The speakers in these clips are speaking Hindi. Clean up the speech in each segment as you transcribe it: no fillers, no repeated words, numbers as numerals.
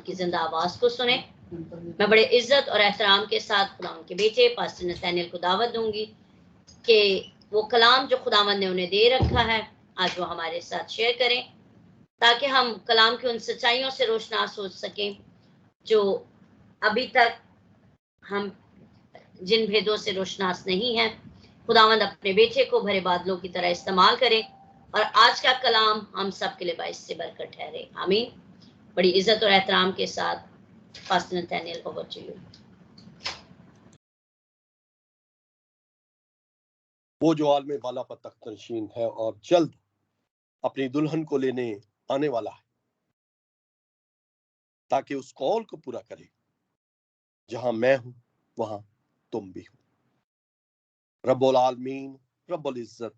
की जिंदा आवाज को सुने। मैं बड़े इज्जत और एहतराम के साथ खुदावंद के बेटे पास्टर नथानियल को दावत दूंगी कि वो कलाम जो खुदावंद ने उन्हें दे रखा है आज वो हमारे साथ शेयर करें, ताकि हम कलाम की उन सच्चाइयों से रोशनास हो सकें जो अभी तक हम जिन भेदों से रोशनास नहीं है। खुदावंद अपने बेटे को भरे बादलों की तरह इस्तेमाल करे और आज का कलाम हम सब के लिए बाइस से बरकत ठहरे। आमीन। बड़ी इज्जत और एहतराम के साथ pastor Nathaniel, over to you. वो जो आलमे बाला पर तख्त नशीन है और जल्द अपनी दुल्हन को लेने आने वाला है, ताकि उस कौल को पूरा करे, जहां मैं हूं वहां तुम भी हो। रब्बुल आलमीन, रब्बुल इज्जत,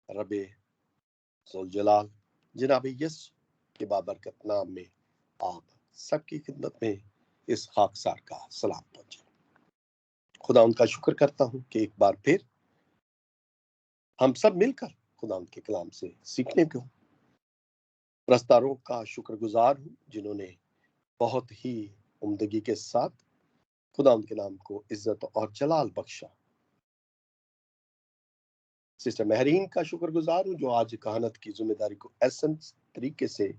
रब्बे ज़ुल जलाल जनाब यीशु के बाबरकत नाम में आप सबकी खिदमत में इस खाकसार का सलाम पहुंचे। खुदा उनका शुक्र करता हूं कि एक बार फिर हम सब मिलकर खुदा उनके कलाम से सीखने को प्रस्तारों का शुक्रगुजार हूं, जिन्होंने बहुत ही उम्दगी के साथ खुदा उनके नाम को इज्जत और जलाल बख्शा। सिस्टर महरीन का शुक्रगुजार हूं, जो आज कहानत की जिम्मेदारी को एसेंस तरीके से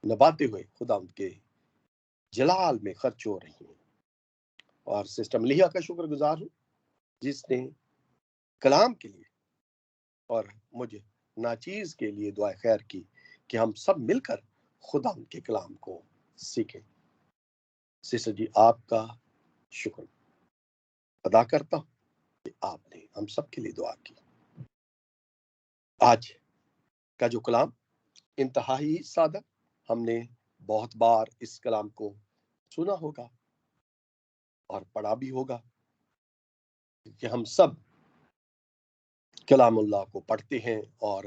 निभाते हुए खुदा उनके जलाल में खर्च हो रही हैं। और सिस्टर मलिहा का शुक्रगुजार हूं, जिसने कलाम के लिए और मुझे नाचीज के लिए दुआ खैर की कि हम सब मिलकर खुदा उनके कलाम को सीखें। सिस्टर जी, आपका शुक्र अदा करता हूं कि आपने हम सब के लिए दुआ की। आज का जो कलाम इंतहाई सादा, हमने बहुत बार इस कलाम को सुना होगा और पढ़ा भी होगा कि हम सब कलामुल्लाह को पढ़ते हैं और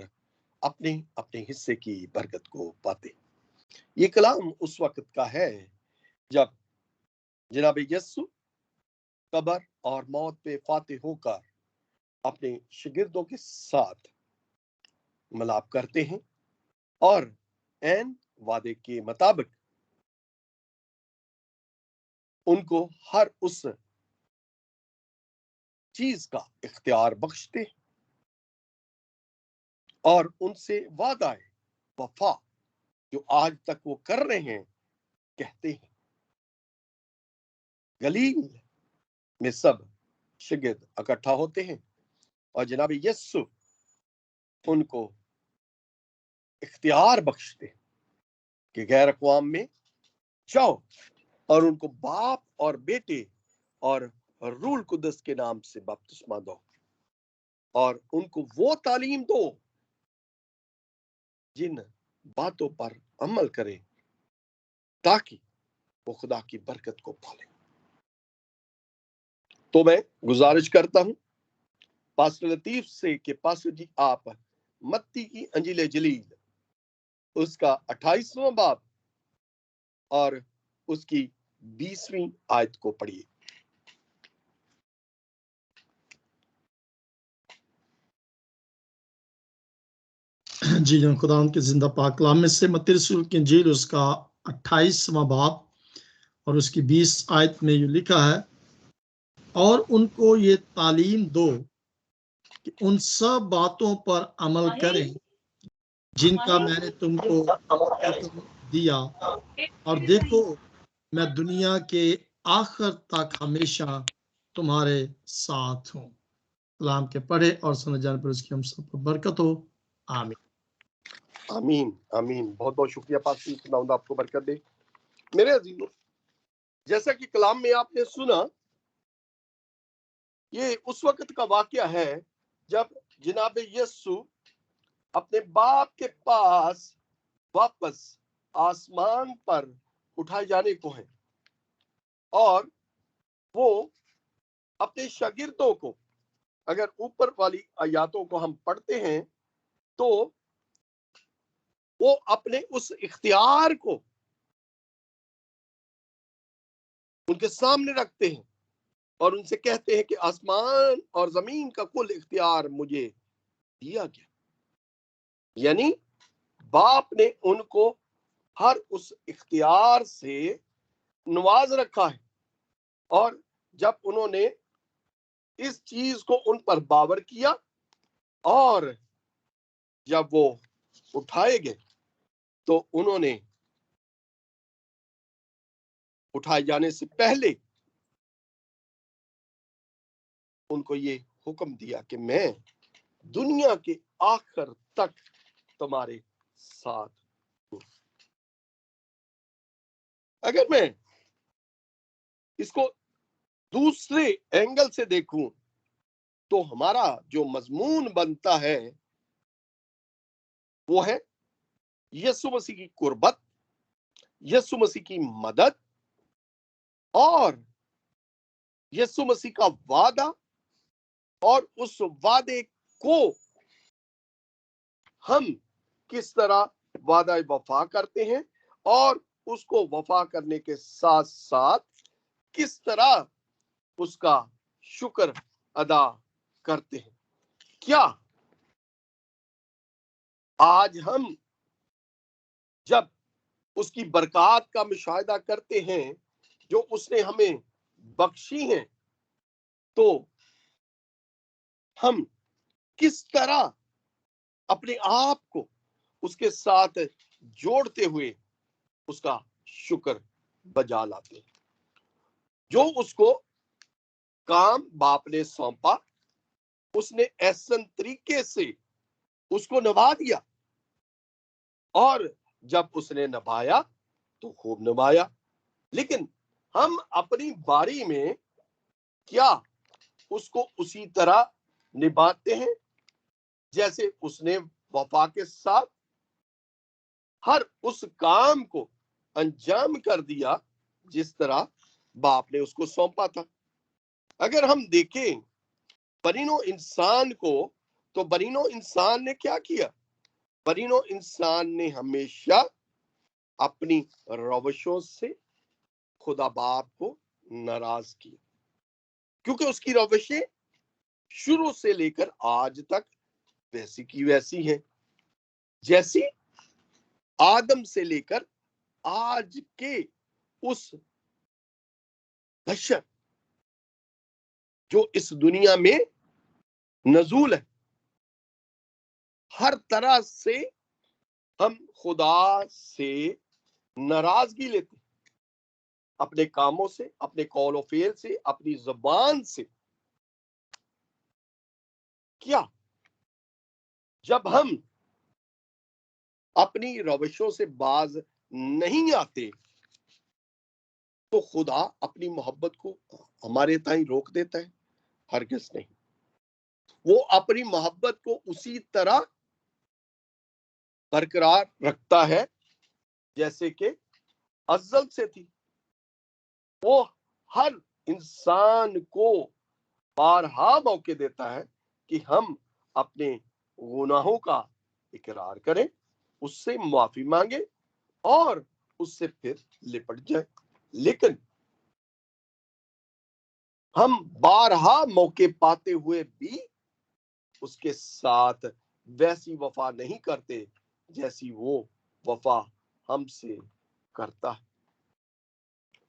अपने अपने हिस्से की बरकत को पाते हैं। ये कलाम उस वक्त का है जब जनाब यीशु कब्र और मौत पे फाते होकर अपने शागिर्दों के साथ मिलाप करते हैं और ऐन वादे के मुताबिक उनको हर उस चीज का इख्तियार बख्शते हैं और उनसे वादा वफा जो आज तक वो कर रहे हैं कहते हैं। गलील में सब शागिर्द इकट्ठा होते हैं और जनाब यीशु उनको इख्तियार बख्शते हैं कि गैर अक़वाम में जाओ और उनको बाप और बेटे और रूल कुदस के नाम से बपतिस्मा दो और उनको वो तालीम दो जिन बातों पर अमल करें ताकि वो खुदा की बरकत को पाले। तो मैं गुजारिश करता हूं पास्टर लतीफ से कि पास्टर जी आप मत्ती की अंजील जलील उसका 28वां बाब और उसकी 20वीं आयत को पढ़िए। जी जन खुदा उनके जिंदा पाक कलाम में से मत्ती रसूल की इंजील उसका 28वां बाब और उसकी 20 आयत में ये लिखा है, और उनको ये तालीम दो कि उन सब बातों पर अमल करें जिनका मैंने तुमको हुक्म दिया, और देखो मैं दुनिया के आखिर तक हमेशा तुम्हारे साथ हूँ। कलाम के पढ़े और समझ जाने पर उसकी हम सब पर बरकत हो। आमीन आमीन आमीन। बहुत बहुत शुक्रिया पास्टर, खुदा आपको बरकत दे। मेरे अजीजों, जैसा कि कलाम में आपने सुना, ये उस वक्त का वाकया है जब जनाब यीशु अपने बाप के पास वापस आसमान पर उठाए जाने को है और वो अपने शागिर्दों को, अगर ऊपर वाली आयातों को हम पढ़ते हैं तो वो अपने उस इख्तियार को उनके सामने रखते हैं और उनसे कहते हैं कि आसमान और जमीन का कुल इख्तियार मुझे दिया गया। यानी बाप ने उनको हर उस इख्तियार से नवाज रखा है, और जब उन्होंने इस चीज को उन पर बावर किया और जब वो उठाए गए तो उन्होंने उठाए जाने से पहले उनको ये हुक्म दिया कि मैं दुनिया के आखिर तक तुम्हारे साथ हूं। अगर मैं इसको दूसरे एंगल से देखूं तो हमारा जो मजमून बनता है वो है यीशु मसीह की कुर्बत, यीशु मसीह की मदद और यीशु मसीह का वादा, और उस वादे को हम किस तरह वादा वफा करते हैं और उसको वफा करने के साथ साथ किस तरह उसका शुक्र अदा करते हैं। क्या आज हम जब उसकी बरकत का मुशाहिदा करते हैं जो उसने हमें बख्शी हैं, तो हम किस तरह अपने आप को उसके साथ जोड़ते हुए उसका शुक्र बजा लाते हैं। जो उसको काम बाप ने सौंपा उसने ऐसन तरीके से उसको निभा दिया, और जब उसने निभाया तो खूब निभाया। लेकिन हम अपनी बारी में क्या उसको उसी तरह निभाते हैं जैसे उसने वफा के साथ हर उस काम को अंजाम कर दिया जिस तरह बाप ने उसको सौंपा था। अगर हम देखें बनीनो इंसान को, तो बनीनो इंसान ने क्या किया? बनीनो इंसान ने हमेशा अपनी रवशों से खुदा बाप को नाराज किया, क्योंकि उसकी रवशें शुरू से लेकर आज तक वैसी की वैसी हैं, जैसी आदम से लेकर आज के उस बशर जो इस दुनिया में नजूल है। हर तरह से हम खुदा से नाराजगी लेते हैं, अपने कामों से, अपने कौल और फेल से, अपनी जुबान से। क्या जब हम अपनी रवशों से बाज नहीं आते तो खुदा अपनी मोहब्बत को हमारे ताई रोक देता है? हरगिज़ नहीं। वो अपनी मोहब्बत को उसी तरह बरकरार रखता है जैसे कि अज़ल से थी। वो हर इंसान को बारहा मौके देता है कि हम अपने गुनाहों का इकरार करें, उससे माफी मांगे और उससे फिर लिपट जाए। लेकिन हम बारहा मौके पाते हुए भी उसके साथ वैसी वफा नहीं करते जैसी वो वफा हमसे करता है।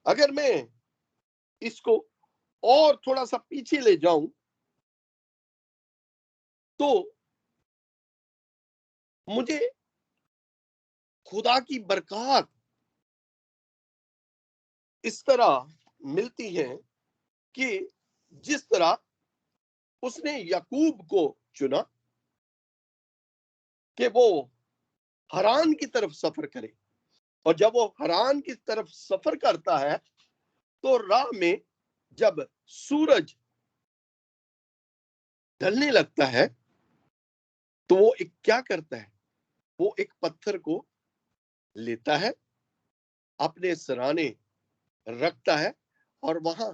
अगर मैं इसको और थोड़ा सा पीछे ले जाऊं तो मुझे खुदा की बरकत इस तरह मिलती है कि जिस तरह उसने याकूब को चुना कि वो हरान की तरफ सफर करे, और जब वो हरान की तरफ सफर करता है तो राह में जब सूरज ढलने लगता है तो वो एक क्या करता है? वो एक पत्थर को लेता है, अपने सराने रखता है और वहां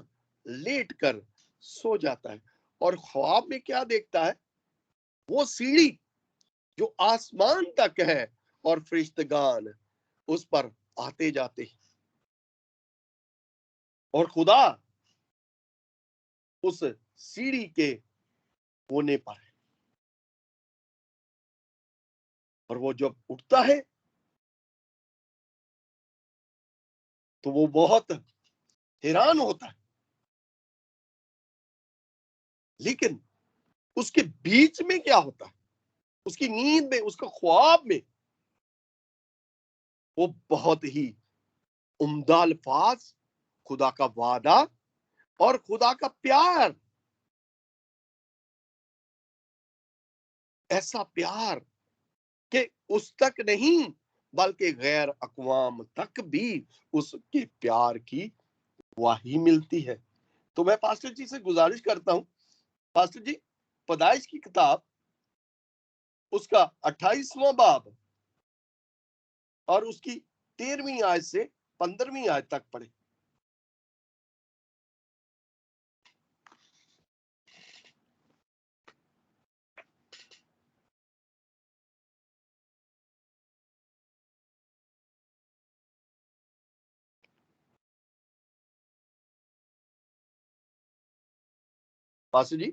लेट कर सो जाता है। और ख्वाब में क्या देखता है? वो सीढ़ी जो आसमान तक है और फरिश्तगान उस पर आते जाते हैं, और खुदा उस सीढ़ी के कोने पर है। और वो जब उठता है तो वो बहुत हैरान होता है, लेकिन उसके बीच में क्या होता है, उसकी नींद में, उसका ख्वाब में वो बहुत ही उम्दा अल्फाज, खुदा का वादा और खुदा का प्यार, ऐसा प्यार कि उस तक नहीं बल्कि गैर अक़वाम तक भी उसके प्यार की वाही मिलती है। तो मैं पास्टर जी से गुजारिश करता हूं, पास्टर जी पैदाइश की किताब उसका 28वां बाब और उसकी 13वीं आयत से 15वीं आयत तक पढ़े। पास्टर जी।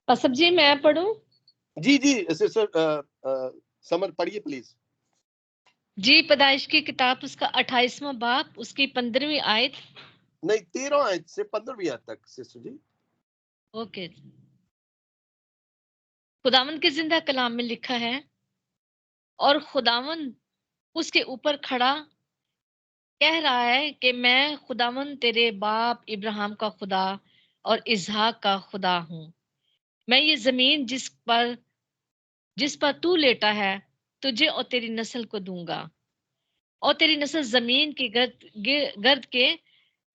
पास्टर जी मैं पढ़ूं? जी जी सिस्टर समर पढ़िए प्लीज। जी पैदाइश की किताब उसका 28वां बाब उसकी 15वीं आयत। नहीं 13 आयत से 15वीं आयत तक सिस्टर जी। ओके। खुदावन के जिंदा कलाम में लिखा है, और खुदावन उसके ऊपर खड़ा कह रहा है कि मैं खुदावन तेरे बाप इब्राहिम का खुदा और इसहाक का खुदा हूं। मैं ये जमीन जिस पर तू लेटा है तुझे और तेरी नस्ल को दूंगा, और तेरी नस्ल जमीन की गर्द के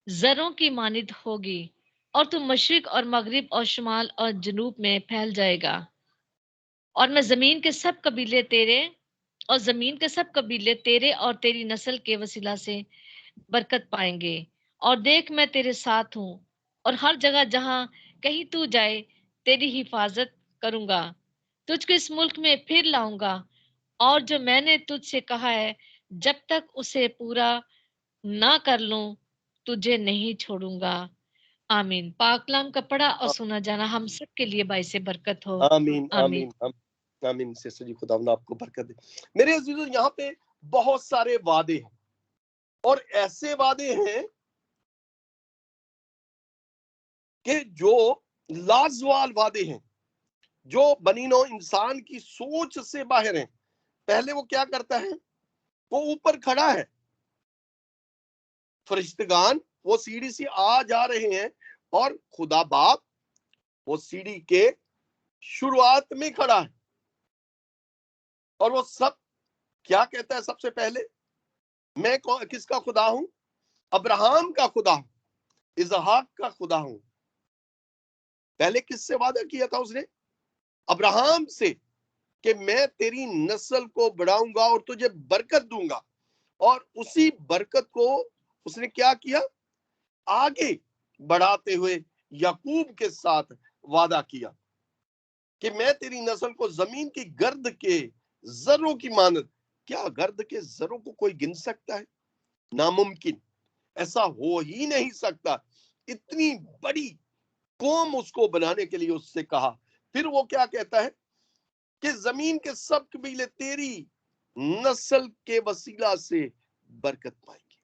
जरों की मानित होगी, और तू मशरिक और मगरिब और शुमाल और जनूब में फैल जाएगा। और मैं जमीन के सब कबीले तेरे और तेरी नस्ल के वसीला से बरकत पाएंगे। और देख मैं तेरे साथ हूँ, और हर जगह जहां कहीं तू जाए तेरी हिफाजत करूंगा। तुझको इस मुल्क में फिर लाऊंगा, और जो मैंने तुझसे कहा है जब तक उसे पूरा ना कर लूं तुझे नहीं छोड़ूंगा। आमीन। पाकलाम का पढ़ा और सुना जाना हम सब के लिए बाइसे बरकत हो। आमीन आमीन। आमीन आमीन। सिस्टर जी खुदा आपको बरकत दे। मेरे अजीजों यहाँ पे बहुत सारे वादे हैं, और ऐसे वादे हैं कि जो लाजवाल वादे हैं, जो बनीनो इंसान की सोच से बाहर हैं। पहले वो क्या करता है, वो ऊपर खड़ा है, फरिश्तेगान वो सीढ़ी से आ जा रहे हैं, और खुदा बाप वो सीढ़ी के शुरुआत में खड़ा है, और वो सब क्या कहता है, सबसे पहले मैं किसका खुदा हूं, अब्राहम का खुदा हूं, इसहाक का खुदा हूं। पहले किससे वादा किया था उसने, अब्राहम से, कि मैं तेरी नस्ल को बढ़ाऊंगा और तुझे बरकत दूंगा। और उसी बरकत को उसने क्या किया, आगे बढ़ाते हुए याकूब के साथ वादा किया कि मैं तेरी नस्ल को जमीन की गर्द के जरों की मानद। क्या गर्द के जरों को कोई गिन सकता है? नामुमकिन, ऐसा हो ही नहीं सकता। इतनी बड़ी कौम उसको बनाने के लिए उससे कहा। फिर वो क्या कहता है कि जमीन के सब कबीले तेरी नस्ल के वसीला से बरकत पाएंगे।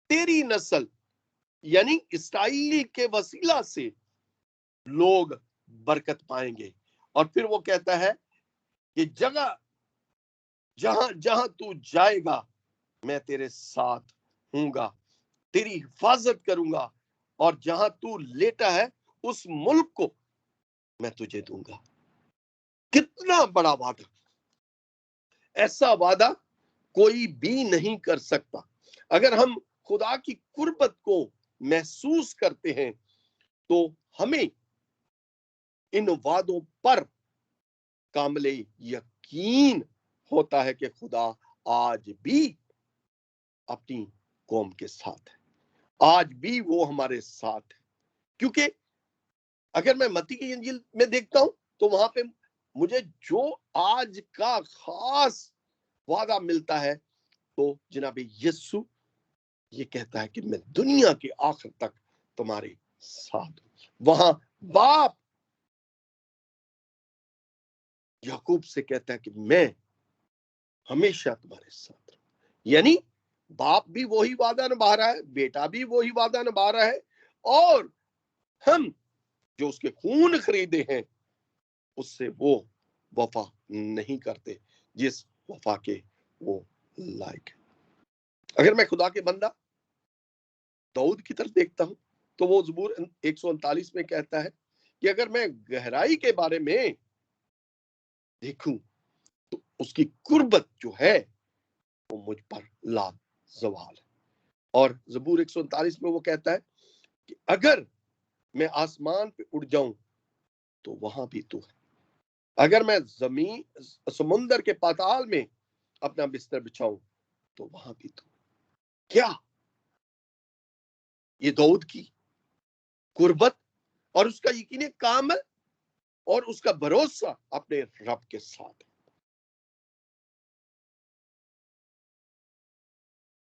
तेरी नस्ल यानी इसराइली के वसीला से लोग बरकत पाएंगे। और फिर वो कहता है कि जगह जहां जहां तू जाएगा मैं तेरे साथ हूंगा, तेरी हिफाजत करूंगा, और जहां तू लेटा है उस मुल्क को मैं तुझे दूंगा। कितना बड़ा वादा! ऐसा वादा कोई भी नहीं कर सकता। अगर हम खुदा की कुर्बत को महसूस करते हैं तो हमें इन वादों पर कामले यकीन होता है कि खुदा आज भी अपनी कौम के साथ है, आज भी वो हमारे साथ है। क्योंकि अगर मैं मत्ती की इंजील में देखता हूं तो वहां पे मुझे जो आज का खास वादा मिलता है, तो जनाब यीशु ये कहता है कि मैं दुनिया के आखिर तक तुम्हारे साथ हूं। वहां बाप याकूब से कहता है कि मैं हमेशा तुम्हारे साथ रहूं। यानी बाप भी वही वादा निभा रहा है, बेटा भी वही वादा निभा रहा है, और हम जो उसके खून खरीदे हैं उससे वो वफा नहीं करते जिस वफा के वो लायक है। अगर मैं खुदा के बंदा दाऊद की तरफ देखता हूं तो वो ज़बूर 139 में कहता है कि अगर मैं गहराई के बारे में देखूं तो उसकी कुर्बत जो है वो मुझ पर लाजवाल है। और ज़बूर 139 में वो कहता है कि अगर मैं आसमान पे उड़ जाऊं तो वहां भी तू है, अगर मैं जमीन समुंदर के पाताल में अपना बिस्तर बिछाऊं तो वहां भी तू। क्या ये दाऊद की कुर्बत और उसका यकीन कामिल और उसका भरोसा अपने रब के साथ है।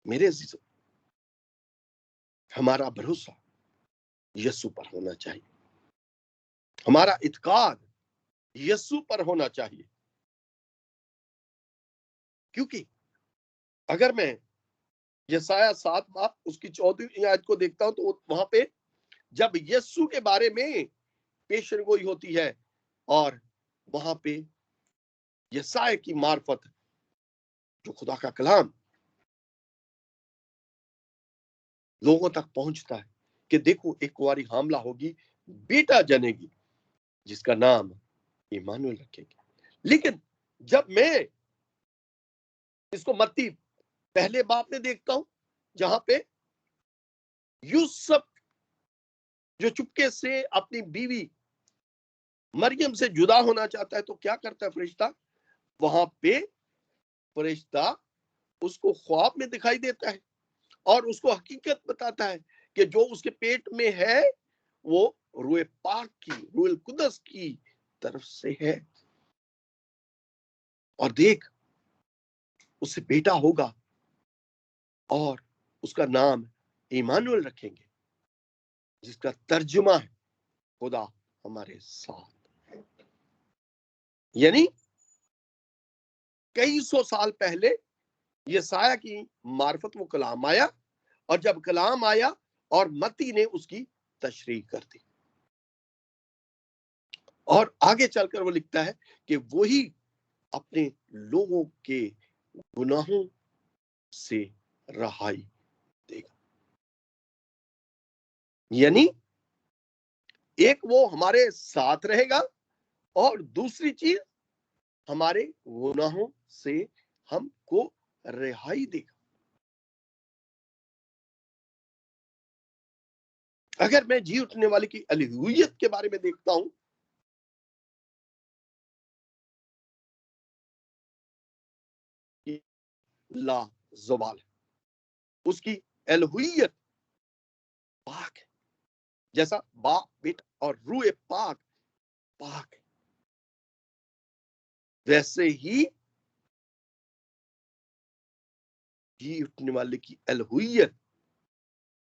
मेरे अजीजों, हमारा भरोसा यीशु पर होना चाहिए, हमारा इत्काद यीशु पर होना चाहिए। क्योंकि अगर मैं यसाया 7 बाब उसकी 14वीं आयत को देखता हूं तो वहां पे जब यीशु के बारे में पेशनगोई होती है और वहां पे यसाया की मार्फत जो खुदा का कलाम लोगों तक पहुंचता है कि देखो एक कुंवारी हामला होगी, बेटा जनेगी, जिसका नाम इमानुएल रखेंगे। लेकिन जब मैं इसको मत्ती पहले बाब में देखता हूं जहां पे यूसुफ जो चुपके से अपनी बीवी मरियम से जुदा होना चाहता है तो क्या करता है फरिश्ता, वहां पे फरिश्ता उसको ख्वाब में दिखाई देता है और उसको हकीकत बताता है कि जो उसके पेट में है वो रूए पाक की, रूहुल कुदस की तरफ से है, और देख उससे बेटा होगा और उसका नाम इमानुएल रखेंगे, जिसका तर्जुमा है खुदा हमारे साथ। यानी कई सौ साल पहले यसाया की मार्फत वो कलाम आया, और जब कलाम आया और मत्ती ने उसकी तशरीह कर दी, और आगे चलकर वो लिखता है कि वही अपने लोगों के गुनाहों से रहाई देगा। यानी एक वो हमारे साथ रहेगा और दूसरी चीज हमारे गुनाहों से हमको रिहाई देगा। अगर मैं जी उठने वाले की अलूहियत के बारे में देखता हूं ला ज़वाल, उसकी अलूहियत पाक है, जैसा बाप बेटा और रूह पाक पाक है, वैसे ही जी उठने वाले की अलूहियत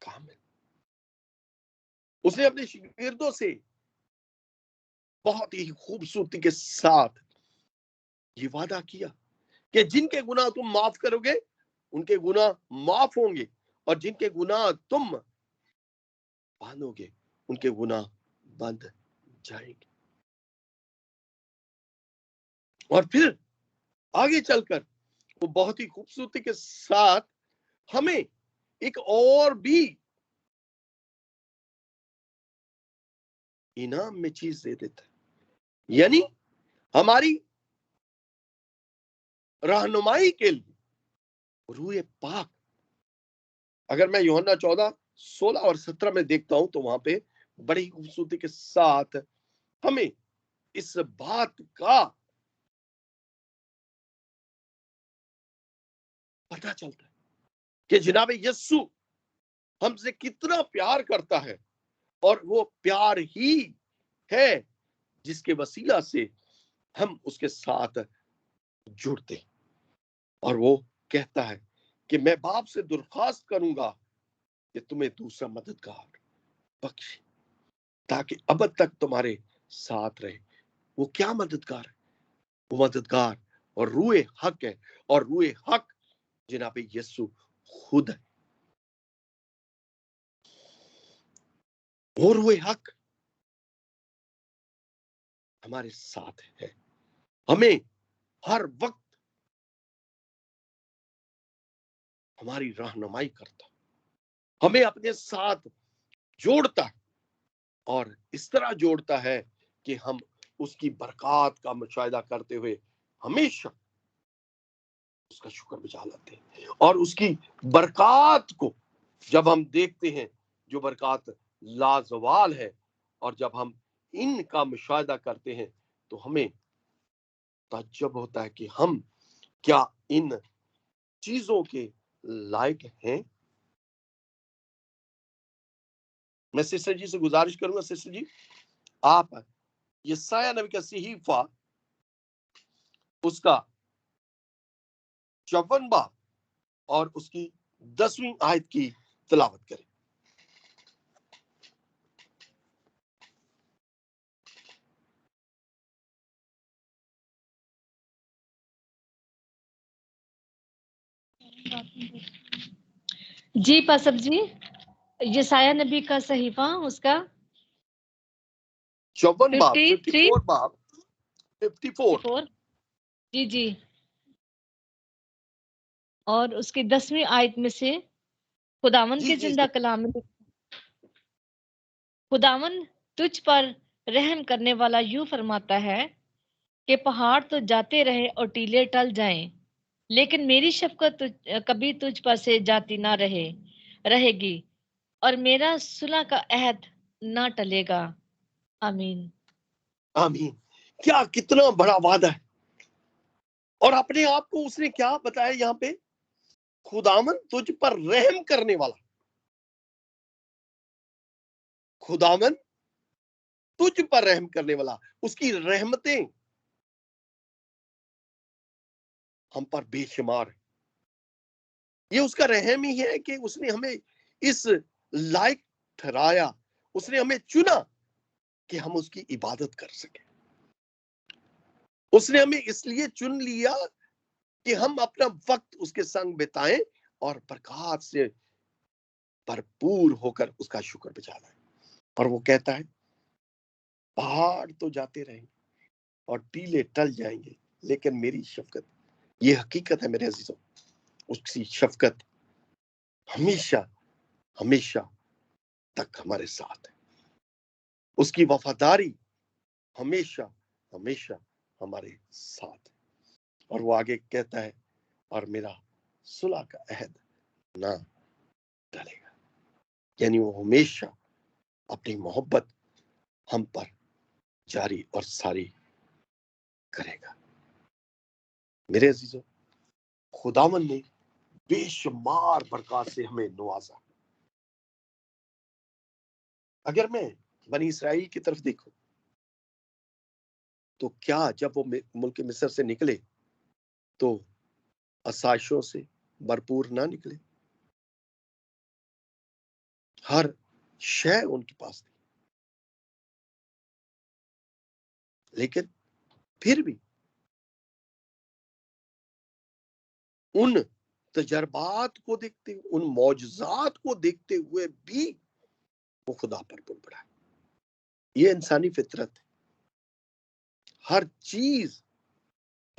कामिल। उसने अपने शागिर्दों से बहुत ही खूबसूरती के साथ ये वादा किया कि जिनके गुनाह तुम माफ करोगे उनके गुनाह माफ होंगे, और जिनके गुनाह तुम बांधोगे उनके गुनाह बंध जाएंगे। और फिर आगे चलकर वो बहुत ही खूबसूरती के साथ हमें एक और भी इनाम में चीज दे देता है, यानी हमारी रहनुमाई के लिए रूह पाक। अगर मैं यूहन्ना 14, 16 और 17 में देखता हूं तो वहां पे बड़ी खूबसूरती के साथ हमें इस बात का पता चलता है कि जनाब यस्सु हमसे कितना प्यार करता है, और वो प्यार ही है जिसके वसीला से हम उसके साथ जुड़ते। और वो कहता है कि मैं बाप से दरख्वास्त करूंगा कि तुम्हें दूसरा मददगार बख्शे ताकि अब तक तुम्हारे साथ रहे। वो क्या मददगार है? वो मददगार और रूए हक है, और रूए हक जनाब यीशु खुद है। वो रूए हक हमारे साथ है, हमें हर वक्त हमारी रहनुमाई करता, हमें अपने साथ जोड़ता है, और इस तरह जोड़ता है कि हम उसकी बरकत का मुशाहिदा करते हुए हमेशा उसका शुक्र बजा लेते हैं। और उसकी बरकत को जब हम देखते हैं, जो बरकत लाजवाल है, और जब हम इनका मुशाहिदा करते हैं तो हमें ताज्जुब होता है कि हम क्या इन चीजों के लायक हैं। मैं सिस्टर जी से गुजारिश करूंगा, सिस्टर जी आप यशायाह नबी का सहीफा उसका 54 बाब और उसकी 10वीं आयत की तिलावत करें। जी पासब जी, यशायाह नबी का सहीफा उसका 54 बाब 53 54 बाब 54 जी जी, और उसकी 10वीं आयत में से खुदावन के जिंदा कलाम में, खुदावन तुझ पर रहम करने वाला यूं फरमाता है कि पहाड़ तो जाते रहे और टीले टल जाएं, लेकिन मेरी शफकत कभी तुझ पर से जाती ना रहेगी, और मेरा सुलह का अहद ना टलेगा। आमीन आमीन। क्या कितना बड़ा वादा है। और अपने आप को उसने क्या बताया यहाँ पे, खुदावन तुझ पर रहम करने वाला, खुदावन तुझ पर रहम करने वाला। उसकी रहमतें हम पर बेशुमार है। ये उसका रहम ही है कि उसने हमें इस लायक ठहराया, उसने हमें चुना कि हम उसकी इबादत कर सके। उसने हमें इसलिए चुन लिया कि हम अपना वक्त उसके संग बिताएं और बरकत से भरपूर होकर उसका शुक्र बजा लाएं। और वो कहता है पहाड़ तो जाते रहेंगे और टीले टल जाएंगे, लेकिन मेरी शफकत, ये हकीकत है मेरे अजीजों, उसकी शफकत हमेशा हमेशा तक हमारे साथ है। उसकी वफादारी हमेशा हमेशा हमारे साथ है। और वो आगे कहता है और मेरा सुलह का अहद ना टलेगा, यानी वो हमेशा अपनी मोहब्बत हम पर जारी और सारी करेगा। मेरे अजीजों, खुदावन ने बेशुमार बरकत से हमें नवाजा। अगर मैं बनी इसराइल की तरफ देखूं तो क्या जब वो मुल्क मिस्र से निकले तो आसाइशों से भरपूर ना निकले, हर शय उनके पास थी, लेकिन फिर भी उन तजर्बात को देखते, उन मौजज़ात को देखते हुए भी वो खुदा पर बुड़बुड़ाए। ये इंसानी फितरत है। हर चीज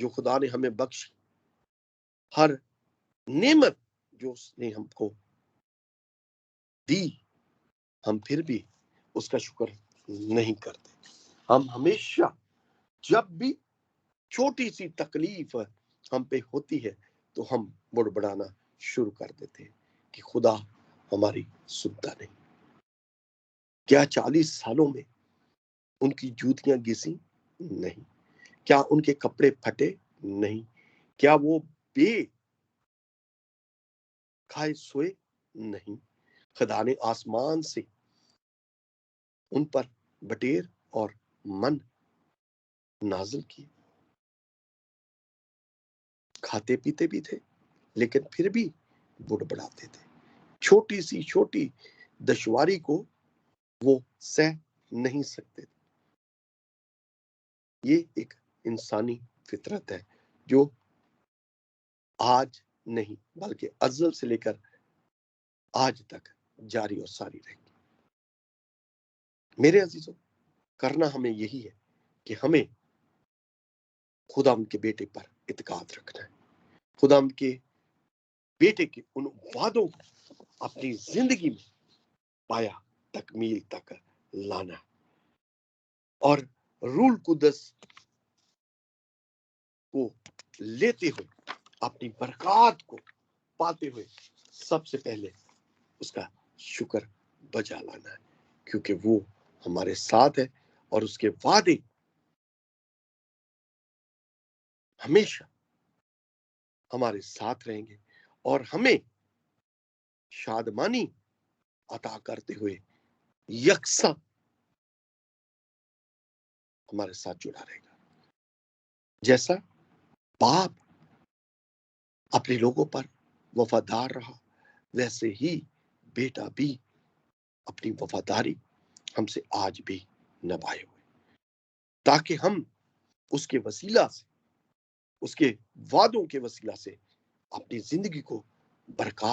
जो खुदा ने हमें बख्शी, हर नेमत जो उसने हमको दी, हम फिर भी उसका शुक्र नहीं करते। हम हमेशा जब भी छोटी सी तकलीफ हम पे होती है तो हम बुड़बुड़ाना शुरू कर देते हैं कि खुदा हमारी सुनता नहीं। क्या 40 सालों में उनकी जूतियां घिसी? नहीं। क्या उनके कपड़े फटे? नहीं। क्या वो बे खाए सोए? नहीं। खुदा ने आसमान से उन पर बटेर और मन नाजिल किए। खाते पीते भी थे, लेकिन फिर भी बुड़बुड़ाते थे। छोटी दुश्वारी को वो सह नहीं सकते। ये एक इंसानी फितरत है जो आज नहीं बल्कि अज़ल से लेकर आज तक जारी और सारी रहेगी। मेरे अजीजों, करना हमें यही है कि हमें खुदावंद के बेटे पर इत्काद रखना है, खुदावंद के बेटे के उन वादों को अपनी जिंदगी में पाया तकमील तक लाना है और रूल कुदस को लेते हुए अपनी बरकत को पाते हुए सबसे पहले उसका शुक्र बजा लाना है, क्योंकि वो हमारे साथ है और उसके वादे हमेशा हमारे साथ रहेंगे और हमें शादमानी अता करते हुए यकसा हमारे साथ जुड़ा रहेगा। जैसा बाप अपने लोगों पर वफादार रहा, वैसे ही बेटा भी अपनी वफादारी हमसे आज भी निभाए हुए, ताकि हम उसके वसीला से, उसके वादों के वसीला से अपनी जिंदगी को बरकरार